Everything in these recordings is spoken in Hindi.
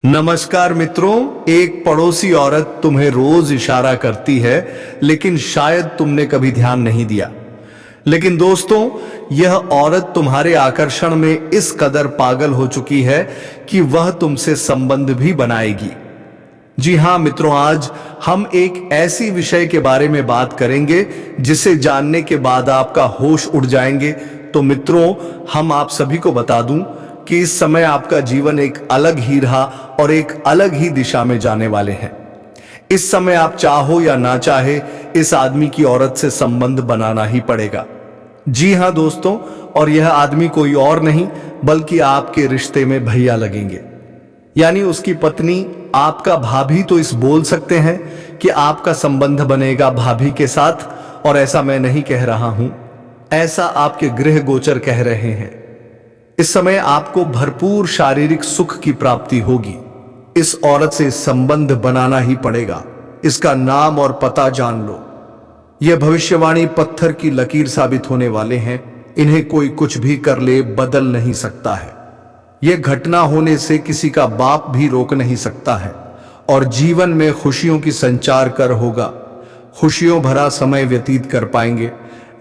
नमस्कार मित्रों। एक पड़ोसी औरत तुम्हें रोज इशारा करती है, लेकिन शायद तुमने कभी ध्यान नहीं दिया। लेकिन दोस्तों, यह औरत तुम्हारे आकर्षण में इस कदर पागल हो चुकी है कि वह तुमसे संबंध भी बनाएगी। जी हां मित्रों, आज हम एक ऐसी विषय के बारे में बात करेंगे जिसे जानने के बाद आपका होश उड़ जाएंगे। तो मित्रों, हम आप सभी को बता दूं कि इस समय आपका जीवन एक अलग ही रहा और एक अलग ही दिशा में जाने वाले हैं। इस समय आप चाहो या ना चाहे, इस आदमी की औरत से संबंध बनाना ही पड़ेगा। जी हां दोस्तों, और यह आदमी कोई और नहीं बल्कि आपके रिश्ते में भैया लगेंगे, यानी उसकी पत्नी। आपका भाभी तो इस बोल सकते हैं कि आपका संबंध बनेगा भाभी के साथ, और ऐसा मैं नहीं कह रहा हूं, ऐसा आपके गृह गोचर कह रहे हैं। इस समय आपको भरपूर शारीरिक सुख की प्राप्ति होगी। इस औरत से संबंध बनाना ही पड़ेगा। इसका नाम और पता जान लो। यह भविष्यवाणी पत्थर की लकीर साबित होने वाले हैं। इन्हें कोई कुछ भी कर ले, बदल नहीं सकता है। यह घटना होने से किसी का बाप भी रोक नहीं सकता है, और जीवन में खुशियों की संचार कर होगा। खुशियों भरा समय व्यतीत कर पाएंगे,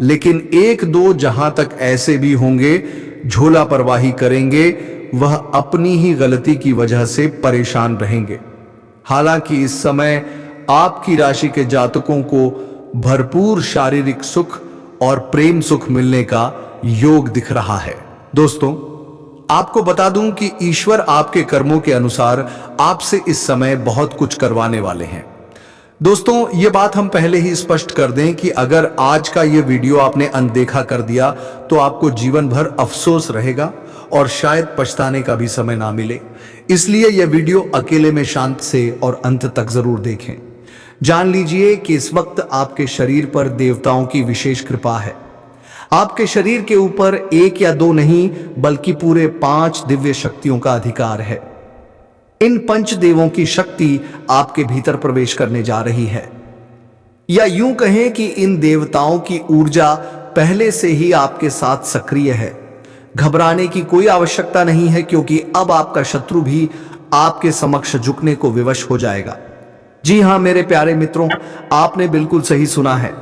लेकिन एक दो जहां तक ऐसे भी होंगे झोला परवाही करेंगे, वह अपनी ही गलती की वजह से परेशान रहेंगे। हालांकि इस समय आपकी राशि के जातकों को भरपूर शारीरिक सुख और प्रेम सुख मिलने का योग दिख रहा है। दोस्तों, आपको बता दूं कि ईश्वर आपके कर्मों के अनुसार आपसे इस समय बहुत कुछ करवाने वाले हैं। दोस्तों, ये बात हम पहले ही स्पष्ट कर दें कि अगर आज का ये वीडियो आपने अनदेखा कर दिया तो आपको जीवन भर अफसोस रहेगा और शायद पछताने का भी समय ना मिले। इसलिए यह वीडियो अकेले में शांत से और अंत तक जरूर देखें। जान लीजिए कि इस वक्त आपके शरीर पर देवताओं की विशेष कृपा है। आपके शरीर के ऊपर एक या दो नहीं बल्कि पूरे 5 दिव्य शक्तियों का अधिकार है। इन पंचदेवों की शक्ति आपके भीतर प्रवेश करने जा रही है, या यूं कहें कि इन देवताओं की ऊर्जा पहले से ही आपके साथ सक्रिय है। घबराने की कोई आवश्यकता नहीं है, क्योंकि अब आपका शत्रु भी आपके समक्ष झुकने को विवश हो जाएगा। जी हां मेरे प्यारे मित्रों, आपने बिल्कुल सही सुना है।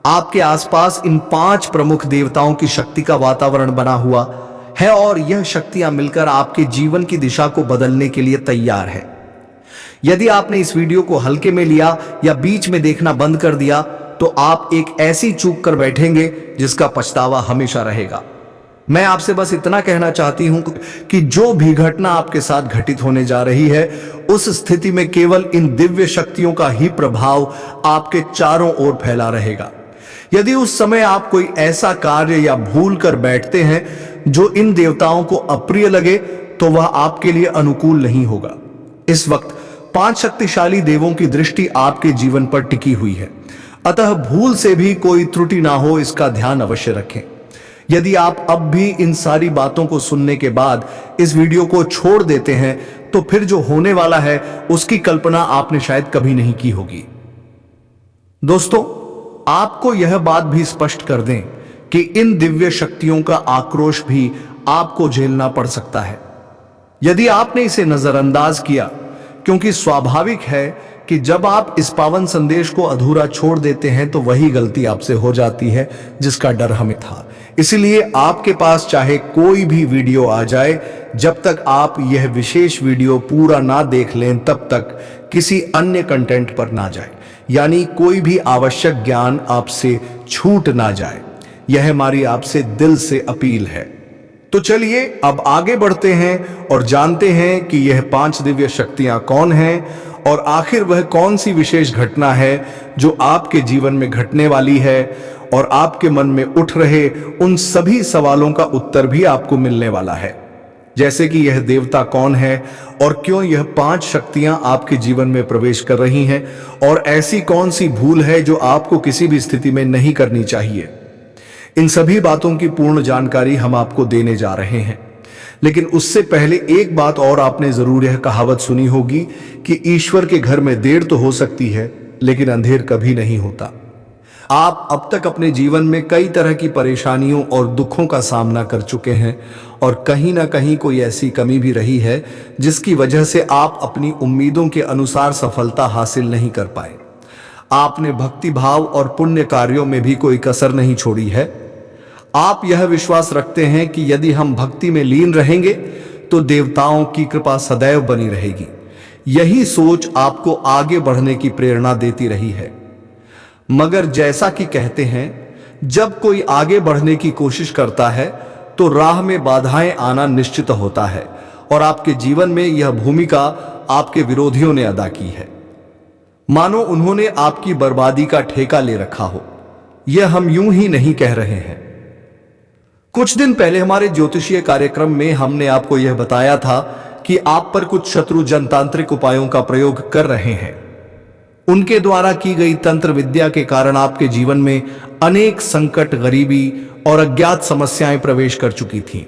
आपके आसपास इन 5 प्रमुख देवताओं की शक्ति का वातावरण बना हुआ है, और यह शक्तियां मिलकर आपके जीवन की दिशा को बदलने के लिए तैयार है। यदि आपने इस वीडियो को हल्के में लिया या बीच में देखना बंद कर दिया, तो आप एक ऐसी चूक कर बैठेंगे जिसका पछतावा हमेशा रहेगा। मैं आपसे बस इतना कहना चाहती हूं कि जो भी घटना आपके साथ घटित होने जा रही है, उस स्थिति में केवल इन दिव्य शक्तियों का ही प्रभाव आपके चारों ओर फैला रहेगा। यदि उस समय आप कोई ऐसा कार्य या भूल कर बैठते हैं जो इन देवताओं को अप्रिय लगे, तो वह आपके लिए अनुकूल नहीं होगा। इस वक्त 5 शक्तिशाली देवों की दृष्टि आपके जीवन पर टिकी हुई है, अतः भूल से भी कोई त्रुटि ना हो, इसका ध्यान अवश्य रखें। यदि आप अब भी इन सारी बातों को सुनने के बाद इस वीडियो को छोड़ देते हैं, तो फिर जो होने वाला है उसकी कल्पना आपने शायद कभी नहीं की होगी। दोस्तों, आपको यह बात भी स्पष्ट कर दें कि इन दिव्य शक्तियों का आक्रोश भी आपको झेलना पड़ सकता है यदि आपने इसे नजरअंदाज किया, क्योंकि स्वाभाविक है कि जब आप इस पावन संदेश को अधूरा छोड़ देते हैं तो वही गलती आपसे हो जाती है जिसका डर हमें था। इसलिए आपके पास चाहे कोई भी वीडियो आ जाए, जब तक आप यह विशेष वीडियो पूरा ना देख लें तब तक किसी अन्य कंटेंट पर ना जाए, यानी कोई भी आवश्यक ज्ञान आपसे छूट ना जाए। यह हमारी आपसे दिल से अपील है। तो चलिए अब आगे बढ़ते हैं और जानते हैं कि यह 5 दिव्य शक्तियां कौन हैं, और आखिर वह कौन सी विशेष घटना है जो आपके जीवन में घटने वाली है, और आपके मन में उठ रहे उन सभी सवालों का उत्तर भी आपको मिलने वाला है। जैसे कि यह देवता कौन है और क्यों यह 5 शक्तियां आपके जीवन में प्रवेश कर रही हैं, और ऐसी कौन सी भूल है जो आपको किसी भी स्थिति में नहीं करनी चाहिए। इन सभी बातों की पूर्ण जानकारी हम आपको देने जा रहे हैं। लेकिन उससे पहले एक बात और, आपने जरूर यह कहावत सुनी होगी कि ईश्वर के घर में देर तो हो सकती है लेकिन अंधेर कभी नहीं होता। आप अब तक अपने जीवन में कई तरह की परेशानियों और दुखों का सामना कर चुके हैं और कहीं ना कहीं कोई ऐसी कमी भी रही है जिसकी वजह से आप अपनी उम्मीदों के अनुसार सफलता हासिल नहीं कर पाए। आपने भक्ति भाव और पुण्य कार्यों में भी कोई कसर नहीं छोड़ी है। आप यह विश्वास रखते हैं कि यदि हम भक्ति में लीन रहेंगे तो देवताओं की कृपा सदैव बनी रहेगी। यही सोच आपको आगे बढ़ने की प्रेरणा देती रही है। मगर जैसा कि कहते हैं, जब कोई आगे बढ़ने की कोशिश करता है तो राह में बाधाएं आना निश्चित होता है और आपके जीवन में यह भूमिका आपके विरोधियों ने अदा की है। मानो उन्होंने आपकी बर्बादी का ठेका ले रखा हो। यह हम यूं ही नहीं कह रहे हैं। कुछ दिन पहले हमारे ज्योतिषीय कार्यक्रम में हमने आपको यह बताया था कि आप पर कुछ शत्रु जनतांत्रिक उपायों का प्रयोग कर रहे हैं। उनके द्वारा की गई तंत्र विद्या के कारण आपके जीवन में अनेक संकट, गरीबी और अज्ञात समस्याएं प्रवेश कर चुकी थीं।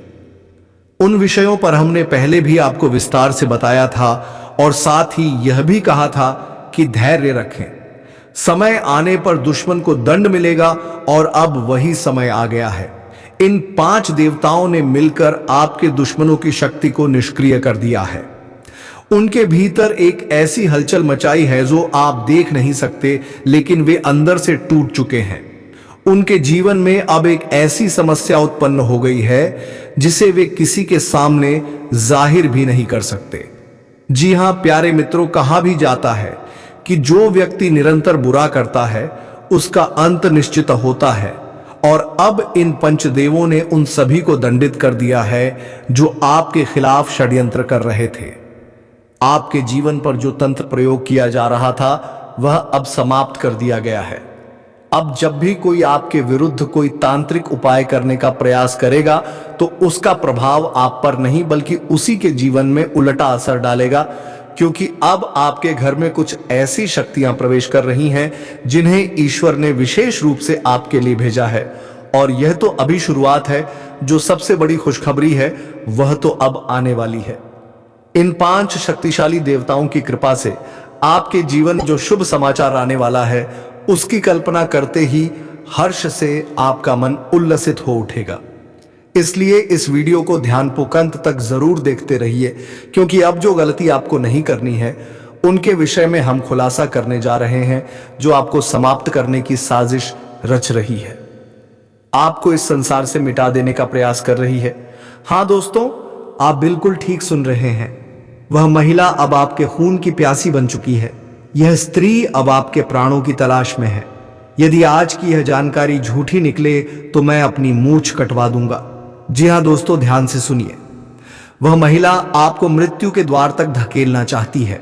उन विषयों पर हमने पहले भी आपको विस्तार से बताया था और साथ ही यह भी कहा था कि धैर्य रखें। समय आने पर दुश्मन को दंड मिलेगा और अब वही समय आ गया है। इन 5 देवताओं ने मिलकर आपके दुश्मनों की शक्ति को निष्क्रिय कर दिया है। उनके भीतर एक ऐसी हलचल मचाई है जो आप देख नहीं सकते, लेकिन वे अंदर से टूट चुके हैं। उनके जीवन में अब एक ऐसी समस्या उत्पन्न हो गई है जिसे वे किसी के सामने जाहिर भी नहीं कर सकते। जी हां प्यारे मित्रों, कहा भी जाता है कि जो व्यक्ति निरंतर बुरा करता है उसका अंत निश्चित होता है। और अब इन पंचदेवों ने उन सभी को दंडित कर दिया है जो आपके खिलाफ षड्यंत्र कर रहे थे। आपके जीवन पर जो तंत्र प्रयोग किया जा रहा था वह अब समाप्त कर दिया गया है। अब जब भी कोई आपके विरुद्ध कोई तांत्रिक उपाय करने का प्रयास करेगा तो उसका प्रभाव आप पर नहीं बल्कि उसी के जीवन में उल्टा असर डालेगा, क्योंकि अब आपके घर में कुछ ऐसी शक्तियां प्रवेश कर रही हैं जिन्हें ईश्वर ने विशेष रूप से आपके लिए भेजा है। और यह तो अभी शुरुआत है। जो सबसे बड़ी खुशखबरी है वह तो अब आने वाली है। इन 5 शक्तिशाली देवताओं की कृपा से आपके जीवन में जो शुभ समाचार आने वाला है उसकी कल्पना करते ही हर्ष से आपका मन उल्लसित हो उठेगा। इसलिए इस वीडियो को ध्यानपूर्वक अंत तक जरूर देखते रहिए, क्योंकि अब जो गलती आपको नहीं करनी है उनके विषय में हम खुलासा करने जा रहे हैं जो आपको समाप्त करने की साजिश रच रही है, आपको इस संसार से मिटा देने का प्रयास कर रही है। हां दोस्तों, आप बिल्कुल ठीक सुन रहे हैं। वह महिला अब आपके खून की प्यासी बन चुकी है। यह स्त्री अब आपके प्राणों की तलाश में है। यदि आज की यह जानकारी झूठी निकले तो मैं अपनी मूंछ कटवा दूंगा। जी हां दोस्तों, ध्यान से सुनिए। वह महिला आपको मृत्यु के द्वार तक धकेलना चाहती है।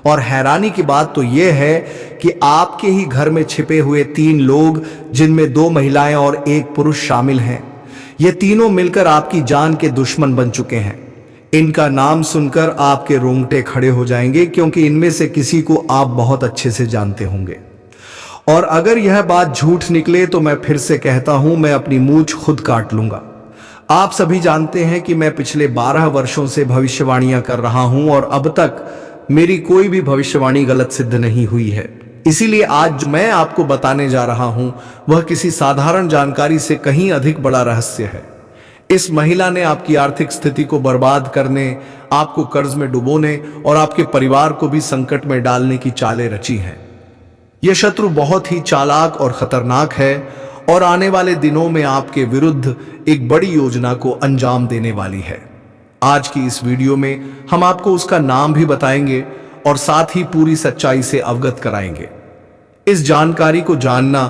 और हैरानी की बात तो यह है कि आपके ही घर में छिपे हुए 3 लोग, जिनमें 2 महिलाएं और 1 पुरुष शामिल हैं, ये तीनों मिलकर आपकी जान के दुश्मन बन चुके हैं। इनका नाम सुनकर आपके रोंगटे खड़े हो जाएंगे, क्योंकि इनमें से किसी को आप बहुत अच्छे से जानते होंगे। और अगर यह बात झूठ निकले तो मैं फिर से कहता हूं, मैं अपनी मूंछ खुद काट लूंगा। आप सभी जानते हैं कि मैं पिछले 12 वर्षों से भविष्यवाणियां कर रहा हूं और अब तक मेरी कोई भी भविष्यवाणी गलत सिद्ध नहीं हुई है। इसीलिए आज मैं आपको बताने जा रहा हूं वह किसी साधारण जानकारी से कहीं अधिक बड़ा रहस्य है। इस महिला ने आपकी आर्थिक स्थिति को बर्बाद करने, आपको कर्ज में डुबोने और आपके परिवार को भी संकट में डालने की चालें रची हैं। यह शत्रु बहुत ही चालाक और खतरनाक है और आने वाले दिनों में आपके विरुद्ध एक बड़ी योजना को अंजाम देने वाली है। आज की इस वीडियो में हम आपको उसका नाम भी बताएंगे और साथ ही पूरी सच्चाई से अवगत कराएंगे। इस जानकारी को जानना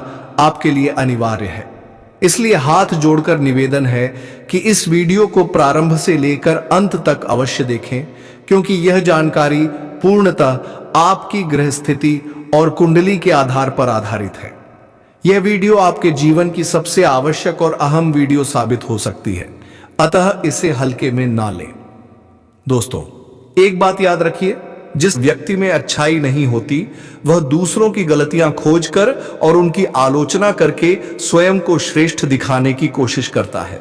आपके लिए अनिवार्य है, इसलिए हाथ जोड़कर निवेदन है कि इस वीडियो को प्रारंभ से लेकर अंत तक अवश्य देखें, क्योंकि यह जानकारी पूर्णतः आपकी ग्रह स्थिति और कुंडली के आधार पर आधारित है। यह वीडियो आपके जीवन की सबसे आवश्यक और अहम वीडियो साबित हो सकती है, अतः इसे हल्के में ना लें। दोस्तों, एक बात याद रखिए, जिस व्यक्ति में अच्छाई नहीं होती वह दूसरों की गलतियां खोजकर और उनकी आलोचना करके स्वयं को श्रेष्ठ दिखाने की कोशिश करता है।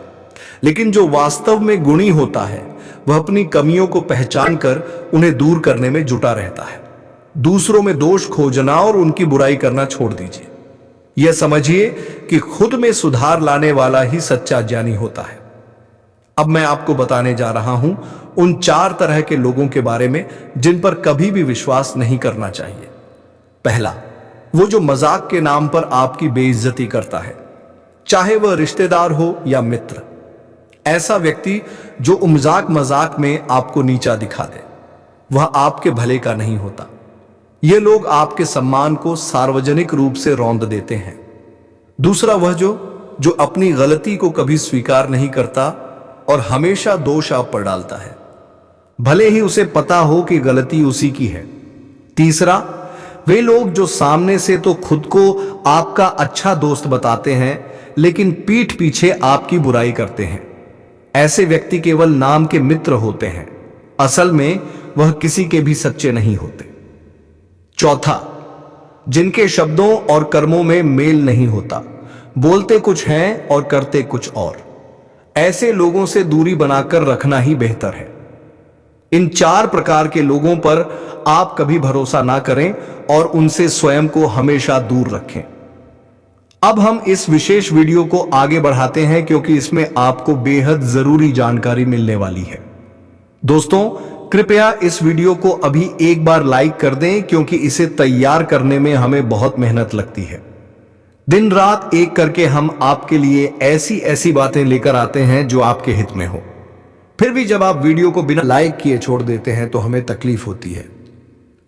लेकिन जो वास्तव में गुणी होता है वह अपनी कमियों को पहचान कर उन्हें दूर करने में जुटा रहता है। दूसरों में दोष खोजना और उनकी बुराई करना छोड़ दीजिए। यह समझिए कि खुद में सुधार लाने वाला ही सच्चा ज्ञानी होता है। अब मैं आपको बताने जा रहा हूं उन 4 तरह के लोगों के बारे में जिन पर कभी भी विश्वास नहीं करना चाहिए। पहला, वो जो मजाक के नाम पर आपकी बेइज्जती करता है, चाहे वह रिश्तेदार हो या मित्र। ऐसा व्यक्ति जो मजाक मजाक में आपको नीचा दिखा दे, वह आपके भले का नहीं होता। ये लोग आपके सम्मान को सार्वजनिक रूप से रौंद देते हैं। दूसरा, वह जो अपनी गलती को कभी स्वीकार नहीं करता और हमेशा दोष आप पर डालता है, भले ही उसे पता हो कि गलती उसी की है। तीसरा, वे लोग जो सामने से तो खुद को आपका अच्छा दोस्त बताते हैं, लेकिन पीठ पीछे आपकी बुराई करते हैं। ऐसे व्यक्ति केवल नाम के मित्र होते हैं, असल में वह किसी के भी सच्चे नहीं होते। चौथा, जिनके शब्दों और कर्मों में मेल नहीं होता, बोलते कुछ हैं और करते कुछ और। ऐसे लोगों से दूरी बनाकर रखना ही बेहतर है। इन 4 प्रकार के लोगों पर आप कभी भरोसा ना करें और उनसे स्वयं को हमेशा दूर रखें। अब हम इस विशेष वीडियो को आगे बढ़ाते हैं क्योंकि इसमें आपको बेहद जरूरी जानकारी मिलने वाली है। दोस्तों, कृपया इस वीडियो को अभी एक बार लाइक कर दें क्योंकि इसे तैयार करने में हमें बहुत मेहनत लगती है। दिन रात एक करके हम आपके लिए ऐसी ऐसी बातें लेकर आते हैं जो आपके हित में हो। फिर भी जब आप वीडियो को बिना लाइक किए छोड़ देते हैं तो हमें तकलीफ होती है।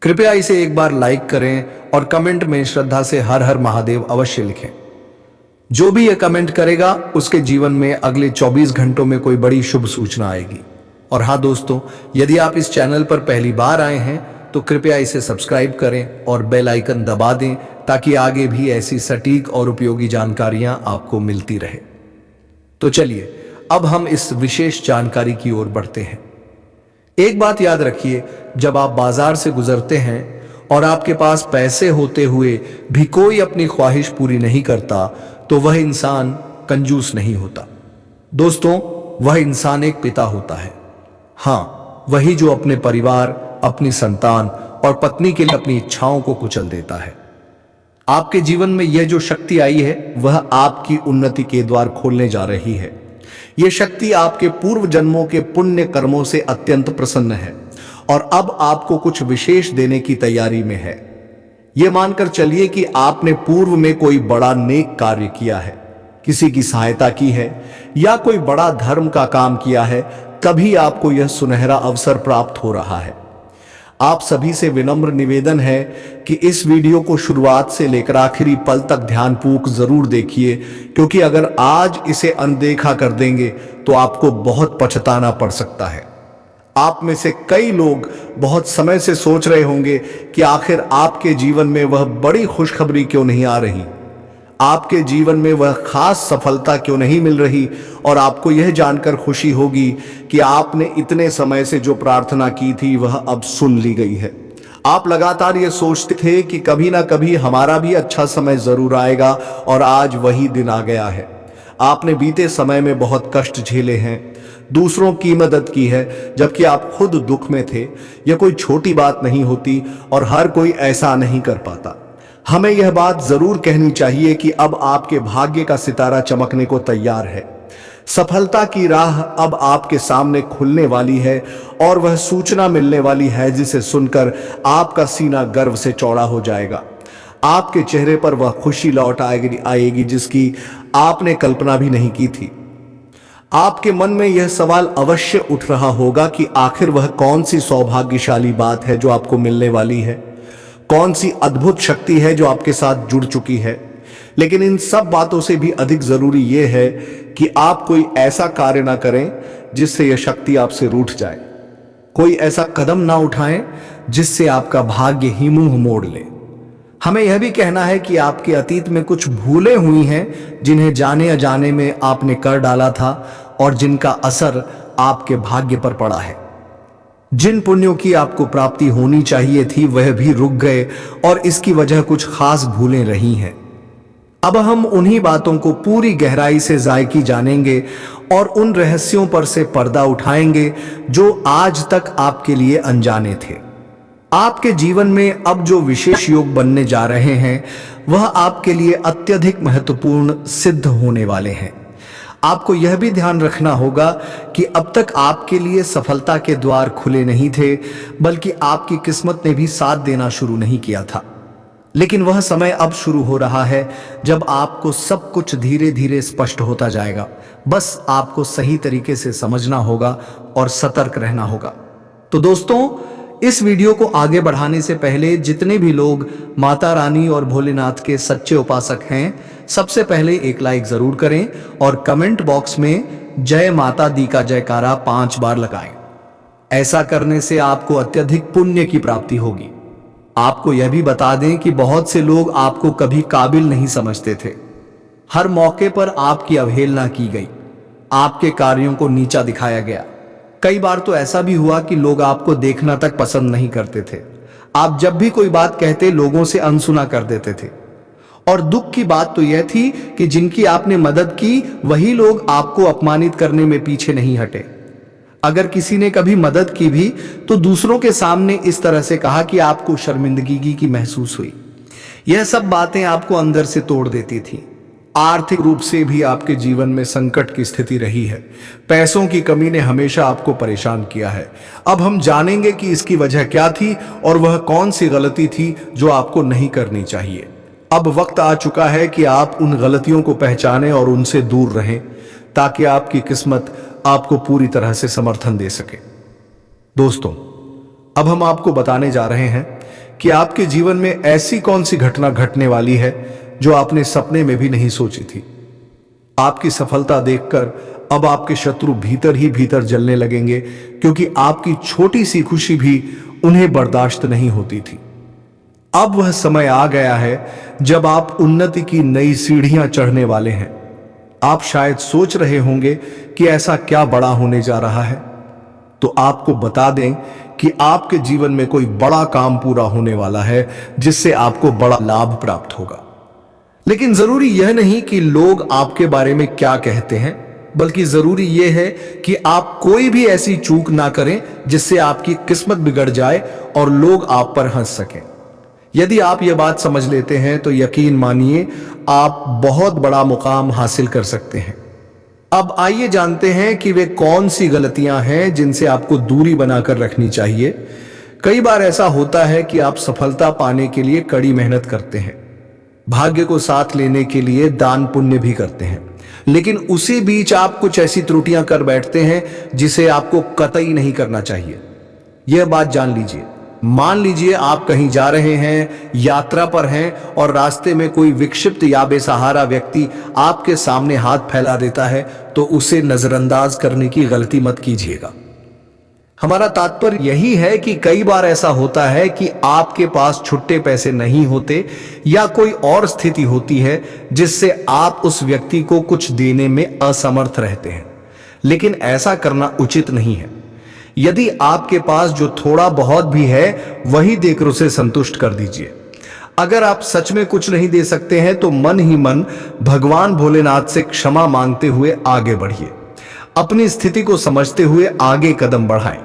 कृपया इसे एक बार लाइक करें और कमेंट में श्रद्धा से हर हर महादेव अवश्य लिखें। जो भी यह कमेंट करेगा उसके जीवन में अगले 24 घंटों में कोई बड़ी शुभ सूचना आएगी। और हाँ दोस्तों, यदि आप इस चैनल पर पहली बार आए हैं तो कृपया इसे सब्सक्राइब करें और बेल आइकन दबा दें ताकि आगे भी ऐसी सटीक और उपयोगी जानकारियां आपको मिलती रहे। तो चलिए अब हम इस विशेष जानकारी की ओर बढ़ते हैं। एक बात याद रखिए, जब आप बाजार से गुजरते हैं और आपके पास पैसे होते हुए भी कोई अपनी ख्वाहिश पूरी नहीं करता तो वह इंसान कंजूस नहीं होता। दोस्तों, वह इंसान एक पिता होता है। हाँ, वही जो अपने परिवार, अपनी संतान और पत्नी के लिए अपनी इच्छाओं को कुचल देता है। आपके जीवन में यह जो शक्ति आई है वह आपकी उन्नति के द्वार खोलने जा रही है। यह शक्ति आपके पूर्व जन्मों के पुण्य कर्मों से अत्यंत प्रसन्न है और अब आपको कुछ विशेष देने की तैयारी में है। यह मानकर चलिए कि आपने पूर्व में कोई बड़ा नेक कार्य किया है, किसी की सहायता की है या कोई बड़ा धर्म का काम किया है, तभी आपको यह सुनहरा अवसर प्राप्त हो रहा है। आप सभी से विनम्र निवेदन है कि इस वीडियो को शुरुआत से लेकर आखिरी पल तक ध्यानपूर्वक जरूर देखिए, क्योंकि अगर आज इसे अनदेखा कर देंगे तो आपको बहुत पछताना पड़ सकता है। आप में से कई लोग बहुत समय से सोच रहे होंगे कि आखिर आपके जीवन में वह बड़ी खुशखबरी क्यों नहीं आ रही, आपके जीवन में वह खास सफलता क्यों नहीं मिल रही, और आपको यह जानकर खुशी होगी कि आपने इतने समय से जो प्रार्थना की थी वह अब सुन ली गई है। आप लगातार ये सोचते थे कि कभी ना कभी हमारा भी अच्छा समय जरूर आएगा और आज वही दिन आ गया है। आपने बीते समय में बहुत कष्ट झेले हैं, दूसरों की मदद की है जबकि आप खुद दुख में थे। यह कोई छोटी बात नहीं होती और हर कोई ऐसा नहीं कर पाता। हमें यह बात जरूर कहनी चाहिए कि अब आपके भाग्य का सितारा चमकने को तैयार है। सफलता की राह अब आपके सामने खुलने वाली है और वह सूचना मिलने वाली है जिसे सुनकर आपका सीना गर्व से चौड़ा हो जाएगा। आपके चेहरे पर वह खुशी लौट आएगी जिसकी आपने कल्पना भी नहीं की थी। आपके मन में यह सवाल अवश्य उठ रहा होगा कि आखिर वह कौन सी सौभाग्यशाली बात है जो आपको मिलने वाली है, कौन सी अद्भुत शक्ति है जो आपके साथ जुड़ चुकी है। लेकिन इन सब बातों से भी अधिक जरूरी यह है कि आप कोई ऐसा कार्य ना करें जिससे यह शक्ति आपसे रूठ जाए। कोई ऐसा कदम ना उठाएं जिससे आपका भाग्य ही मुंह मोड़ ले। हमें यह भी कहना है कि आपके अतीत में कुछ भूलें हुई हैं जिन्हें जाने अजाने में आपने कर डाला था और जिनका असर आपके भाग्य पर पड़ा है। जिन पुण्यों की आपको प्राप्ति होनी चाहिए थी वह भी रुक गए और इसकी वजह कुछ खास भूलें रही हैं। अब हम उन्हीं बातों को पूरी गहराई से जायकी जानेंगे और उन रहस्यों पर से पर्दा उठाएंगे जो आज तक आपके लिए अनजाने थे। आपके जीवन में अब जो विशेष योग बनने जा रहे हैं वह आपके लिए अत्यधिक महत्वपूर्ण सिद्ध होने वाले हैं। आपको यह भी ध्यान रखना होगा कि अब तक आपके लिए सफलता के द्वार खुले नहीं थे, बल्कि आपकी किस्मत ने भी साथ देना शुरू नहीं किया था। लेकिन वह समय अब शुरू हो रहा है जब आपको सब कुछ धीरे धीरे स्पष्ट होता जाएगा। बस आपको सही तरीके से समझना होगा और सतर्क रहना होगा। तो दोस्तों, इस वीडियो को आगे बढ़ाने से पहले जितने भी लोग माता रानी और भोलेनाथ के सच्चे उपासक हैं, सबसे पहले एक लाइक जरूर करें और कमेंट बॉक्स में जय माता दी का जयकारा 5 बार लगाएं। ऐसा करने से आपको अत्यधिक पुण्य की प्राप्ति होगी। आपको यह भी बता दें कि बहुत से लोग आपको कभी काबिल नहीं समझते थे। हर मौके पर आपकी अवहेलना की गई, आपके कार्यों को नीचा दिखाया गया। कई बार तो ऐसा भी हुआ कि लोग आपको देखना तक पसंद नहीं करते थे। आप जब भी कोई बात कहते, लोगों से अनसुना कर देते थे। और दुख की बात तो यह थी कि जिनकी आपने मदद की, वही लोग आपको अपमानित करने में पीछे नहीं हटे। अगर किसी ने कभी मदद की भी तो दूसरों के सामने इस तरह से कहा कि आपको शर्मिंदगी की महसूस हुई। यह सब बातें आपको अंदर से तोड़ देती थी। आर्थिक रूप से भी आपके जीवन में संकट की स्थिति रही है। पैसों की कमी ने हमेशा आपको परेशान किया है। अब हम जानेंगे कि इसकी वजह क्या थी और वह कौन सी गलती थी जो आपको नहीं करनी चाहिए। अब वक्त आ चुका है कि आप उन गलतियों को पहचानें और उनसे दूर रहें, ताकि आपकी किस्मत आपको पूरी तरह से समर्थन दे सके। दोस्तों, अब हम आपको बताने जा रहे हैं कि आपके जीवन में ऐसी कौन सी घटना घटने वाली है जो आपने सपने में भी नहीं सोची थी। आपकी सफलता देखकर अब आपके शत्रु भीतर ही भीतर जलने लगेंगे, क्योंकि आपकी छोटी सी खुशी भी उन्हें बर्दाश्त नहीं होती थी। अब वह समय आ गया है जब आप उन्नति की नई सीढ़ियां चढ़ने वाले हैं। आप शायद सोच रहे होंगे कि ऐसा क्या बड़ा होने जा रहा है। तो आपको बता दें कि आपके जीवन में कोई बड़ा काम पूरा होने वाला है, जिससे आपको बड़ा लाभ प्राप्त होगा। लेकिन जरूरी यह नहीं कि लोग आपके बारे में क्या कहते हैं, बल्कि जरूरी यह है कि आप कोई भी ऐसी चूक ना करें जिससे आपकी किस्मत बिगड़ जाए और लोग आप पर हंस सकें। यदि आप यह बात समझ लेते हैं तो यकीन मानिए आप बहुत बड़ा मुकाम हासिल कर सकते हैं। अब आइए जानते हैं कि वे कौन सी गलतियां हैं जिनसे आपको दूरी बनाकर रखनी चाहिए। कई बार ऐसा होता है कि आप सफलता पाने के लिए कड़ी मेहनत करते हैं, भाग्य को साथ लेने के लिए दान पुण्य भी करते हैं, लेकिन उसी बीच आप कुछ ऐसी त्रुटियां कर बैठते हैं जिसे आपको कतई नहीं करना चाहिए। यह बात जान लीजिए। मान लीजिए आप कहीं जा रहे हैं, यात्रा पर हैं और रास्ते में कोई विक्षिप्त या बेसहारा व्यक्ति आपके सामने हाथ फैला देता है, तो उसे नजरअंदाज करने की गलती मत कीजिएगा। हमारा तात्पर्य यही है कि कई बार ऐसा होता है कि आपके पास छुट्टे पैसे नहीं होते या कोई और स्थिति होती है जिससे आप उस व्यक्ति को कुछ देने में असमर्थ रहते हैं, लेकिन ऐसा करना उचित नहीं है। यदि आपके पास जो थोड़ा बहुत भी है वही देकर उसे संतुष्ट कर दीजिए। अगर आप सच में कुछ नहीं दे सकते हैं तो मन ही मन भगवान भोलेनाथ से क्षमा मांगते हुए आगे बढ़िए। अपनी स्थिति को समझते हुए आगे कदम बढ़ाएं,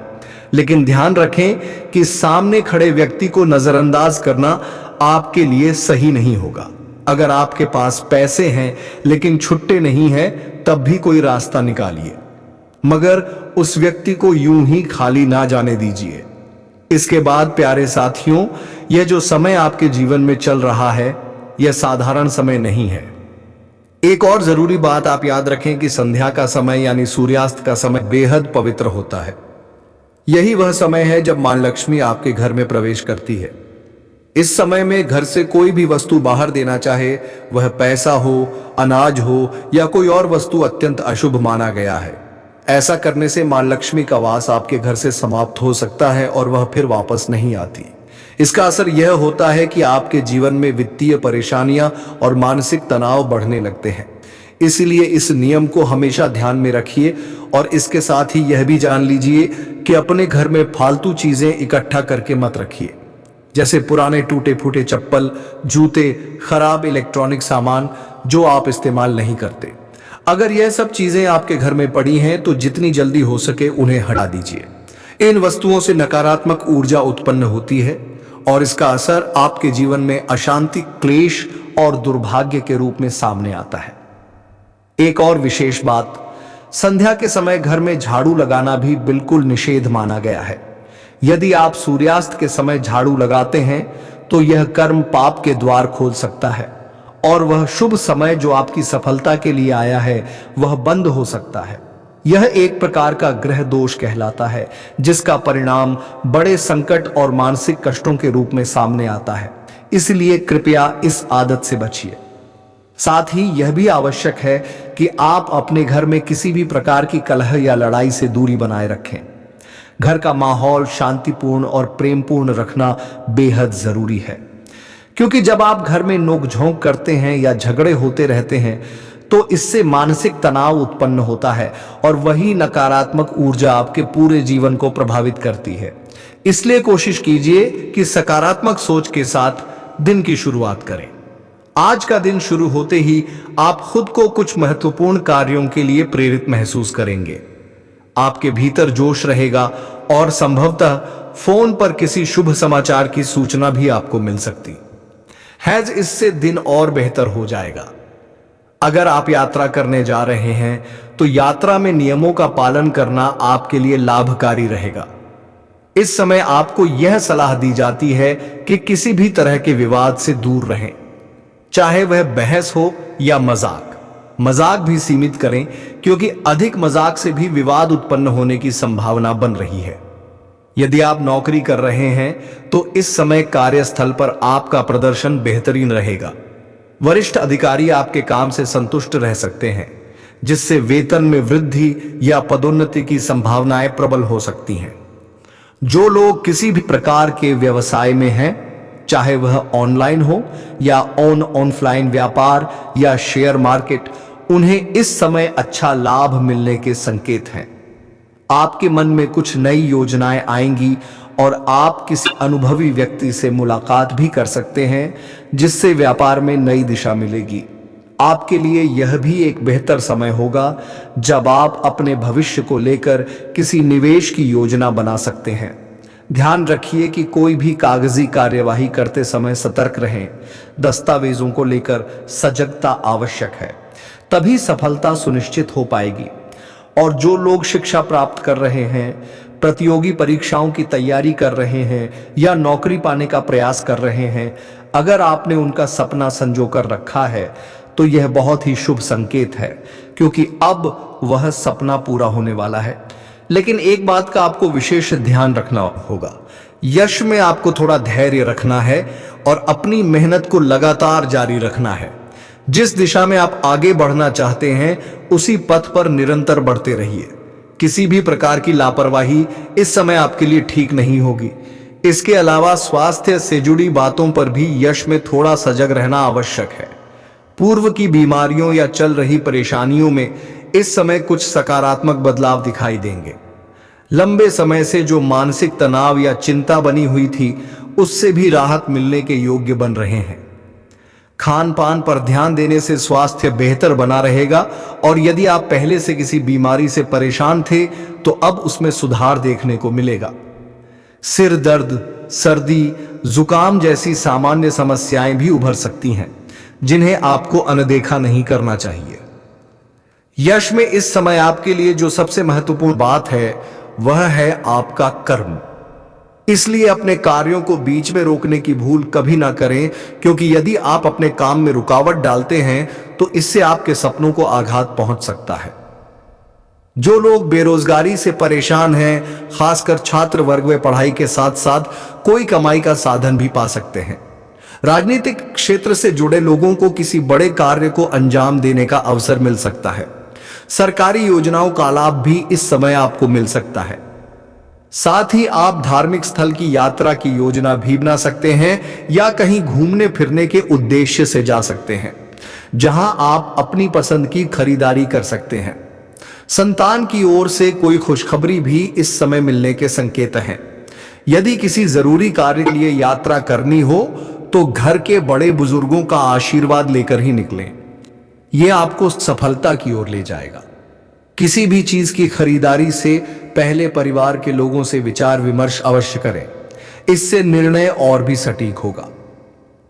लेकिन ध्यान रखें कि सामने खड़े व्यक्ति को नजरअंदाज करना आपके लिए सही नहीं होगा। अगर आपके पास पैसे हैं लेकिन छुट्टे नहीं हैं, तब भी कोई रास्ता निकालिए, मगर उस व्यक्ति को यूं ही खाली ना जाने दीजिए। इसके बाद प्यारे साथियों, यह जो समय आपके जीवन में चल रहा है, यह साधारण समय नहीं है। एक और जरूरी बात आप याद रखें कि संध्या का समय यानी सूर्यास्त का समय बेहद पवित्र होता है। यही वह समय है जब मां लक्ष्मी आपके घर में प्रवेश करती है। इस समय में घर से कोई भी वस्तु बाहर देना चाहे, वह पैसा हो, अनाज हो या कोई और वस्तु, अत्यंत अशुभ माना गया है। ऐसा करने से मां लक्ष्मी का वास आपके घर से समाप्त हो सकता है और वह फिर वापस नहीं आती। इसका असर यह होता है कि आपके जीवन में वित्तीय परेशानियां और मानसिक तनाव बढ़ने लगते हैं। इसलिए इस नियम को हमेशा ध्यान में रखिए और इसके साथ ही यह भी जान लीजिए कि अपने घर में फालतू चीजें इकट्ठा करके मत रखिए, जैसे पुराने टूटे फूटे चप्पल, जूते, खराब इलेक्ट्रॉनिक सामान जो आप इस्तेमाल नहीं करते। अगर यह सब चीजें आपके घर में पड़ी हैं तो जितनी जल्दी हो सके उन्हें हटा दीजिए। इन वस्तुओं से नकारात्मक ऊर्जा उत्पन्न होती है और इसका असर आपके जीवन में अशांति, क्लेश और दुर्भाग्य के रूप में सामने आता है। एक और विशेष बात, संध्या के समय घर में झाड़ू लगाना भी बिल्कुल निषेध माना गया है। यदि आप सूर्यास्त के समय झाड़ू लगाते हैं तो यह कर्म पाप के द्वार खोल सकता है और वह शुभ समय जो आपकी सफलता के लिए आया है वह बंद हो सकता है। यह एक प्रकार का ग्रह दोष कहलाता है जिसका परिणाम बड़े संकट और मानसिक कष्टों के रूप में सामने आता है। इसलिए कृपया इस आदत से बचिए। साथ ही यह भी आवश्यक है कि आप अपने घर में किसी भी प्रकार की कलह या लड़ाई से दूरी बनाए रखें। घर का माहौल शांतिपूर्ण और प्रेमपूर्ण रखना बेहद जरूरी है, क्योंकि जब आप घर में नोकझोंक करते हैं या झगड़े होते रहते हैं तो इससे मानसिक तनाव उत्पन्न होता है और वही नकारात्मक ऊर्जा आपके पूरे जीवन को प्रभावित करती है। इसलिए कोशिश कीजिए कि सकारात्मक सोच के साथ दिन की शुरुआत करें। आज का दिन शुरू होते ही आप खुद को कुछ महत्वपूर्ण कार्यों के लिए प्रेरित महसूस करेंगे। आपके भीतर जोश रहेगा और संभवतः फोन पर किसी शुभ समाचार की सूचना भी आपको मिल सकती है। इससे दिन और बेहतर हो जाएगा। अगर आप यात्रा करने जा रहे हैं तो यात्रा में नियमों का पालन करना आपके लिए लाभकारी रहेगा। इस समय आपको यह सलाह दी जाती है कि किसी भी तरह के विवाद से दूर रहें, चाहे वह बहस हो या मजाक भी सीमित करें, क्योंकि अधिक मजाक से भी विवाद उत्पन्न होने की संभावना बन रही है। यदि आप नौकरी कर रहे हैं तो इस समय कार्यस्थल पर आपका प्रदर्शन बेहतरीन रहेगा। वरिष्ठ अधिकारी आपके काम से संतुष्ट रह सकते हैं, जिससे वेतन में वृद्धि या पदोन्नति की संभावनाएं प्रबल हो सकती हैं। जो लोग किसी भी प्रकार के व्यवसाय में हैं, चाहे वह ऑनलाइन हो या ऑफलाइन व्यापार या शेयर मार्केट, उन्हें इस समय अच्छा लाभ मिलने के संकेत हैं। आपके मन में कुछ नई योजनाएं आएंगी और आप किसी अनुभवी व्यक्ति से मुलाकात भी कर सकते हैं, जिससे व्यापार में नई दिशा मिलेगी। आपके लिए यह भी एक बेहतर समय होगा जब आप अपने भविष्य को लेकर किसी निवेश की योजना बना सकते हैं। ध्यान रखिए कि कोई भी कागजी कार्यवाही करते समय सतर्क रहें। दस्तावेजों को लेकर सजगता आवश्यक है, तभी सफलता सुनिश्चित हो पाएगी। और जो लोग शिक्षा प्राप्त कर रहे हैं, प्रतियोगी परीक्षाओं की तैयारी कर रहे हैं या नौकरी पाने का प्रयास कर रहे हैं, अगर आपने उनका सपना संजो कर रखा है तो यह बहुत ही शुभ संकेत है, क्योंकि अब वह सपना पूरा होने वाला है। लेकिन एक बात का आपको विशेष ध्यान रखना होगा, यश में आपको थोड़ा धैर्य रखना है और अपनी मेहनत को लगातार जारी रखना है। जिस दिशा में आप आगे बढ़ना चाहते हैं उसी पथ पर निरंतर बढ़ते रहिए। किसी भी प्रकार की लापरवाही इस समय आपके लिए ठीक नहीं होगी। इसके अलावा स्वास्थ्य से जुड़ी बातों पर भी यश में थोड़ा सजग रहना आवश्यक है। पूर्व की बीमारियों या चल रही परेशानियों में इस समय कुछ सकारात्मक बदलाव दिखाई देंगे। लंबे समय से जो मानसिक तनाव या चिंता बनी हुई थी, उससे भी राहत मिलने के योग्य बन रहे हैं। खान पान पर ध्यान देने से स्वास्थ्य बेहतर बना रहेगा और यदि आप पहले से किसी बीमारी से परेशान थे तो अब उसमें सुधार देखने को मिलेगा। सिर दर्द, सर्दी, जुकाम जैसी सामान्य समस्याएं भी उभर सकती हैं, जिन्हें आपको अनदेखा नहीं करना चाहिए। यश में इस समय आपके लिए जो सबसे महत्वपूर्ण बात है वह है आपका कर्म। इसलिए अपने कार्यों को बीच में रोकने की भूल कभी ना करें, क्योंकि यदि आप अपने काम में रुकावट डालते हैं तो इससे आपके सपनों को आघात पहुंच सकता है। जो लोग बेरोजगारी से परेशान हैं, खासकर छात्र वर्ग, वे पढ़ाई के साथ साथ कोई कमाई का साधन भी पा सकते हैं। राजनीतिक क्षेत्र से जुड़े लोगों को किसी बड़े कार्य को अंजाम देने का अवसर मिल सकता है। सरकारी योजनाओं का लाभ भी इस समय आपको मिल सकता है। साथ ही आप धार्मिक स्थल की यात्रा की योजना भी बना सकते हैं या कहीं घूमने फिरने के उद्देश्य से जा सकते हैं, जहां आप अपनी पसंद की खरीदारी कर सकते हैं। संतान की ओर से कोई खुशखबरी भी इस समय मिलने के संकेत हैं। यदि किसी जरूरी कार्य के लिए यात्रा करनी हो तो घर के बड़े बुजुर्गों का आशीर्वाद लेकर ही निकलें। यह आपको सफलता की ओर ले जाएगा। किसी भी चीज की खरीदारी से पहले परिवार के लोगों से विचार विमर्श अवश्य करें। इससे निर्णय और भी सटीक होगा।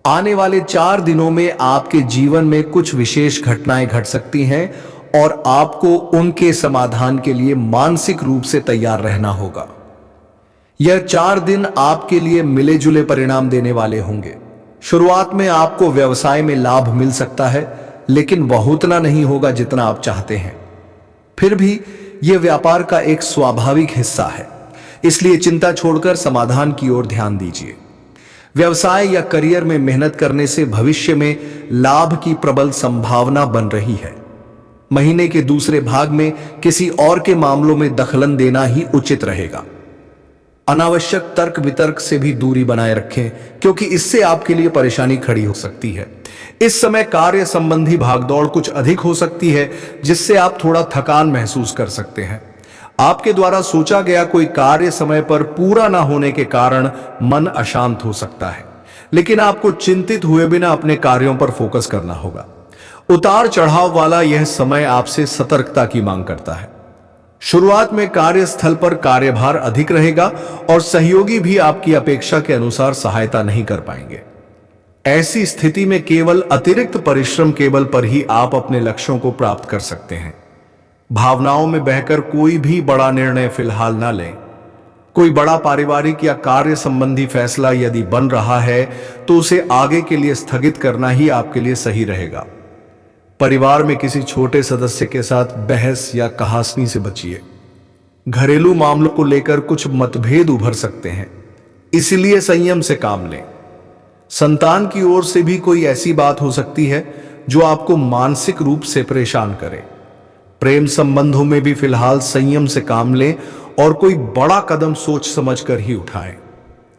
आने वाले 4 दिनों में आपके जीवन में कुछ विशेष घटनाएं घट सकती हैं और आपको उनके समाधान के लिए मानसिक रूप से तैयार रहना होगा। यह 4 दिन आपके लिए मिले जुले परिणाम देने वाले होंगे। शुरुआत में आपको व्यवसाय में लाभ मिल सकता है, लेकिन वह उतना नहीं होगा जितना आप चाहते हैं। फिर भी यह व्यापार का एक स्वाभाविक हिस्सा है, इसलिए चिंता छोड़कर समाधान की ओर ध्यान दीजिए। व्यवसाय या करियर में मेहनत करने से भविष्य में लाभ की प्रबल संभावना बन रही है। महीने के दूसरे भाग में किसी और के मामलों में दखलन देना ही उचित रहेगा। अनावश्यक तर्क वितर्क से भी दूरी बनाए रखें, क्योंकि इससे आपके लिए परेशानी खड़ी हो सकती है। इस समय कार्य संबंधी भागदौड़ कुछ अधिक हो सकती है, जिससे आप थोड़ा थकान महसूस कर सकते हैं। आपके द्वारा सोचा गया कोई कार्य समय पर पूरा ना होने के कारण मन अशांत हो सकता है, लेकिन आपको चिंतित हुए बिना अपने कार्यों पर फोकस करना होगा। उतार चढ़ाव वाला यह समय आपसे सतर्कता की मांग करता है। शुरुआत में कार्यस्थल पर कार्यभार अधिक रहेगा और सहयोगी भी आपकी अपेक्षा के अनुसार सहायता नहीं कर पाएंगे। ऐसी स्थिति में केवल अतिरिक्त परिश्रम केवल पर ही आप अपने लक्ष्यों को प्राप्त कर सकते हैं। भावनाओं में बहकर कोई भी बड़ा निर्णय फिलहाल ना लें। कोई बड़ा पारिवारिक या कार्य संबंधी फैसला यदि बन रहा है तो उसे आगे के लिए स्थगित करना ही आपके लिए सही रहेगा। परिवार में किसी छोटे सदस्य के साथ बहस या कहासनी से बचिए। घरेलू मामलों को लेकर कुछ मतभेद उभर सकते हैं, इसलिए संयम से काम लें। संतान की ओर से भी कोई ऐसी बात हो सकती है जो आपको मानसिक रूप से परेशान करे। प्रेम संबंधों में भी फिलहाल संयम से काम लें और कोई बड़ा कदम सोच समझकर ही उठाएं।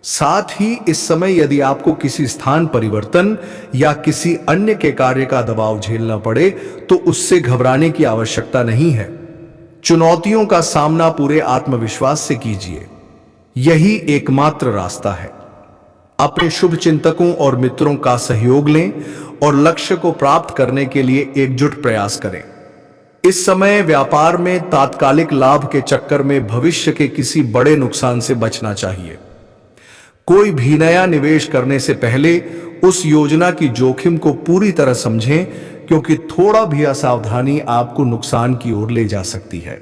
साथ ही इस समय यदि आपको किसी स्थान परिवर्तन या किसी अन्य के कार्य का दबाव झेलना पड़े तो उससे घबराने की आवश्यकता नहीं है। चुनौतियों का सामना पूरे आत्मविश्वास से कीजिए, यही एकमात्र रास्ता है। अपने शुभ चिंतकों और मित्रों का सहयोग लें और लक्ष्य को प्राप्त करने के लिए एकजुट प्रयास करें। इस समय व्यापार में तात्कालिक लाभ के चक्कर में भविष्य के किसी बड़े नुकसान से बचना चाहिए। कोई भी नया निवेश करने से पहले उस योजना की जोखिम को पूरी तरह समझें, क्योंकि थोड़ा भी असावधानी आपको नुकसान की ओर ले जा सकती है।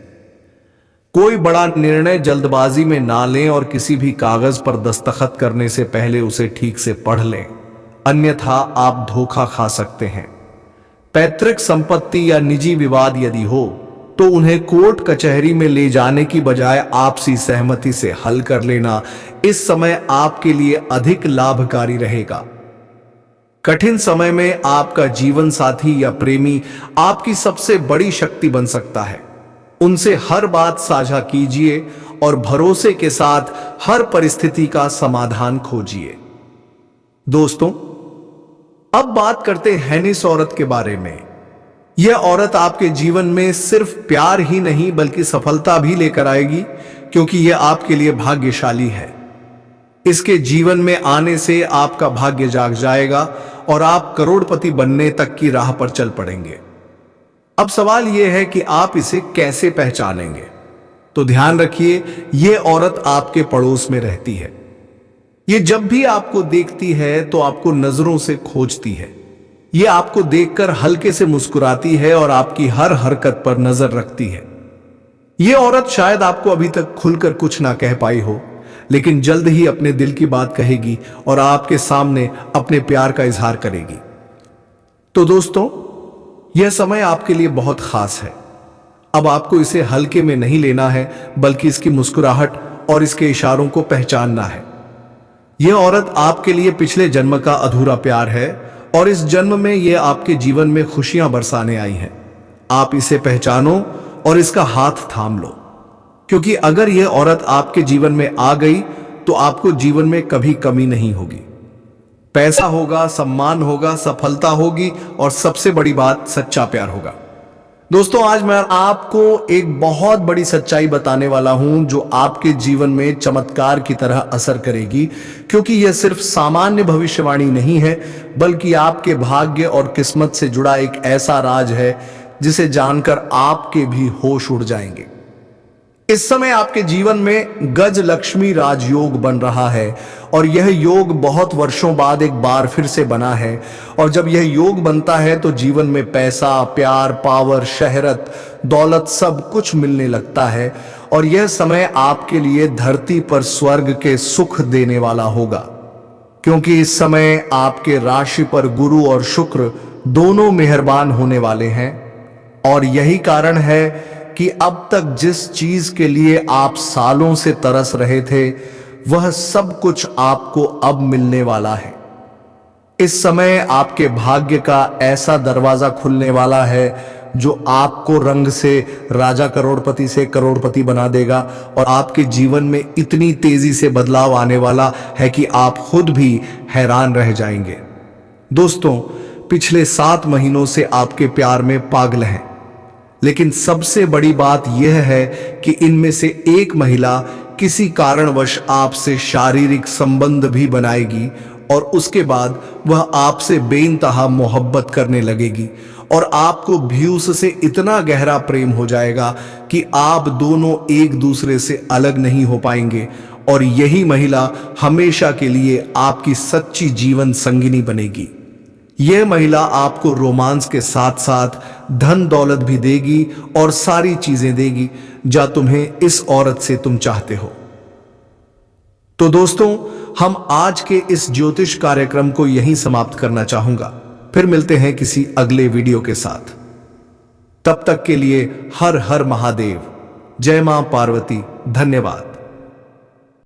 कोई बड़ा निर्णय जल्दबाजी में ना लें और किसी भी कागज पर दस्तखत करने से पहले उसे ठीक से पढ़ लें, अन्यथा आप धोखा खा सकते हैं। पैतृक संपत्ति या निजी विवाद यदि हो तो उन्हें कोर्ट कचहरी में ले जाने की बजाय आपसी सहमति से हल कर लेना इस समय आपके लिए अधिक लाभकारी रहेगा। कठिन समय में आपका जीवन साथी या प्रेमी आपकी सबसे बड़ी शक्ति बन सकता है। उनसे हर बात साझा कीजिए और भरोसे के साथ हर परिस्थिति का समाधान खोजिए। दोस्तों, अब बात करते हैं इस औरत के बारे में। यह औरत आपके जीवन में सिर्फ प्यार ही नहीं बल्कि सफलता भी लेकर आएगी, क्योंकि यह आपके लिए भाग्यशाली है। इसके जीवन में आने से आपका भाग्य जाग जाएगा और आप करोड़पति बनने तक की राह पर चल पड़ेंगे। अब सवाल यह है कि आप इसे कैसे पहचानेंगे। तो ध्यान रखिए, यह औरत आपके पड़ोस में रहती है। यह जब भी आपको देखती है तो आपको नजरों से खोजती है। यह आपको देखकर हल्के से मुस्कुराती है और आपकी हर हरकत पर नजर रखती है। यह औरत शायद आपको अभी तक खुलकर कुछ ना कह पाई हो, लेकिन जल्द ही अपने दिल की बात कहेगी और आपके सामने अपने प्यार का इजहार करेगी। तो दोस्तों, यह समय आपके लिए बहुत खास है। अब आपको इसे हल्के में नहीं लेना है, बल्कि इसकी मुस्कुराहट और इसके इशारों को पहचानना है। यह औरत आपके लिए पिछले जन्म का अधूरा प्यार है और इस जन्म में यह आपके जीवन में खुशियां बरसाने आई है। आप इसे पहचानो और इसका हाथ थाम लो, क्योंकि अगर यह औरत आपके जीवन में आ गई तो आपको जीवन में कभी कमी नहीं होगी। पैसा होगा, सम्मान होगा, सफलता होगी और सबसे बड़ी बात, सच्चा प्यार होगा। दोस्तों, आज मैं आपको एक बहुत बड़ी सच्चाई बताने वाला हूं जो आपके जीवन में चमत्कार की तरह असर करेगी, क्योंकि यह सिर्फ सामान्य भविष्यवाणी नहीं है, बल्कि आपके भाग्य और किस्मत से जुड़ा एक ऐसा राज है जिसे जानकर आपके भी होश उड़ जाएंगे। इस समय आपके जीवन में गज लक्ष्मी राजयोग बन रहा है और यह योग बहुत वर्षों बाद एक बार फिर से बना है। और जब यह योग बनता है तो जीवन में पैसा, प्यार, पावर, शहरत, दौलत सब कुछ मिलने लगता है। और यह समय आपके लिए धरती पर स्वर्ग के सुख देने वाला होगा, क्योंकि इस समय आपके राशि पर गुरु और शुक्र दोनों मेहरबान होने वाले हैं। और यही कारण है कि अब तक जिस चीज के लिए आप सालों से तरस रहे थे वह सब कुछ आपको अब मिलने वाला है। इस समय आपके भाग्य का ऐसा दरवाजा खुलने वाला है जो आपको रंग से राजा करोड़पति से करोड़पति बना देगा और आपके जीवन में इतनी तेजी से बदलाव आने वाला है कि आप खुद भी हैरान रह जाएंगे। दोस्तों, पिछले 7 महीनों से आपके प्यार में पागल हैं, लेकिन सबसे बड़ी बात यह है कि इनमें से एक महिला किसी कारणवश आपसे शारीरिक संबंध भी बनाएगी और उसके बाद वह आपसे बेइंतहा मोहब्बत करने लगेगी और आपको भी उससे इतना गहरा प्रेम हो जाएगा कि आप दोनों एक दूसरे से अलग नहीं हो पाएंगे। और यही महिला हमेशा के लिए आपकी सच्ची जीवन संगिनी बनेगी। यह महिला आपको रोमांस के साथ साथ धन दौलत भी देगी और सारी चीजें देगी जो तुम्हें इस औरत से तुम चाहते हो। तो दोस्तों, हम आज के इस ज्योतिष कार्यक्रम को यहीं समाप्त करना चाहूंगा। फिर मिलते हैं किसी अगले वीडियो के साथ। तब तक के लिए हर हर महादेव। जय मां पार्वती। धन्यवाद।